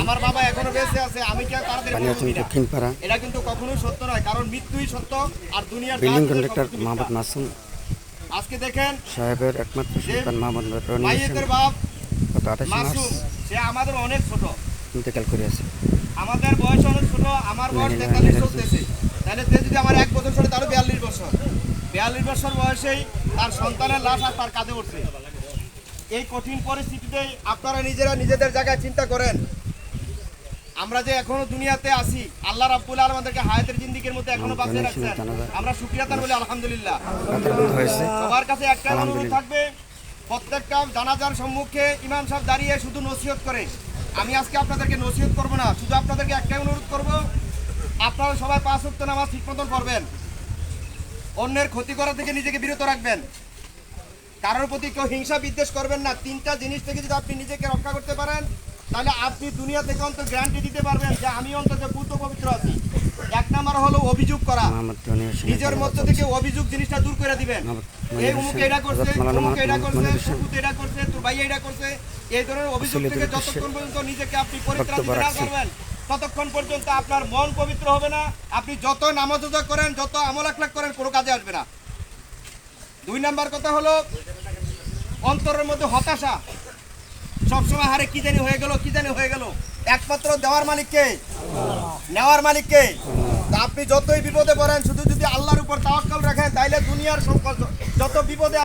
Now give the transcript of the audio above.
আমার বাবা এখনো বেঁচে আছে, আমি কি তাদের এটা কিন্তু কখনোই সত্য নয়, কারণ মৃত্যুই সত্য আর দুনিয়ার বিল্ডিং কন্ট্রাক্টর মোহাম্মদ মাসুম আজকে দেখেন সাহেবের একমাত্র সন্তান মোহাম্মদ মাইয়েতের বাপ গত 28 মার্চ মাসুম, সে আমাদের অনেক ছোট, ইন্তেকাল করে আছে। আমাদের বয়স অনেক ছোট, আমার বয়স 43 চলতেছে, তাহলে তে যদি আমার 1 বছর ছোট তারও 42 বছর, 42 বছর বয়সেই তার সন্তানের লাশ আর তার কাঁধে উঠছে। এই কঠিন পরিস্থিতিতে আপনারা নিজেরা নিজেদের জায়গায় চিন্তা করেন, আমরা যে এখনো দুনিয়াতে আছি, আল্লাহ রাব্বুল আলামিন আমাদেরকে হায়াতের জিন্দেগির মধ্যে এখনো বাঁচিয়ে রাখছেন, আমরা শুকরিয়া তার বলি আলহামদুলিল্লাহ। সবার কাছে একটাই অনুরোধ থাকবে, প্রত্যেকটা জানাজার সম্মুখে ইমাম সাহেব দাঁড়িয়ে শুধু নসিহত করে, আমি আজকে আপনাদেরকে নসিহত করব না, শুধু আপনাদেরকে একটাই অনুরোধ করব, আপনারা সবাই 5 ওয়াক্ত নামাজ ঠিক মতন পড়বেন, অন্যের ক্ষতি করা থেকে নিজেকে বিরত রাখবেন, কারোর প্রতি কেউ হিংসা বিদ্বেষ করবেন না। 3টা জিনিস থেকে যদি আপনি নিজেকে রক্ষা করতে পারেন, তাহলে আপনি দুনিয়া থেকে অন্তত গ্যারান্টি দিতে পারবেন যে আমি অন্তত পূর্ণ পবিত্র আছি। 1 নাম্বার হলো অভিযোগ করা, নিজের মধ্য থেকে অভিযোগ জিনিসটা দূর করে দিবেন। এই অমুক এটা করছে, অমুক এটা করছে, সুকুত এটা করছে, তোর ভাই এটা করছে, এই ধরনের অভিযোগ থেকে যতক্ষণ পর্যন্ত নিজেকে আপনি পরিত্রাণ দিতে না পারবেন, ততক্ষণ পর্যন্ত আপনার মন পবিত্র হবে না। আপনি যত নামাজ রোজা করেন, যত আমল আখলাক করেন, কোনো কাজে আসবে না। 2 নাম্বার কথা হলো অন্তরের মধ্যে হতাশা, সবসময় হারে কি জানি হয়ে গেল, কি জানি হয়ে গেল। একমাত্র দেওয়ার মালিককে, নেওয়ার মালিককে। তা আপনি যতই বিপদে পড়েন, শুধু যদি আল্লাহর উপর তাওয়াক্কুল রাখেন, তাইলে দুনিয়ার যত বিপদে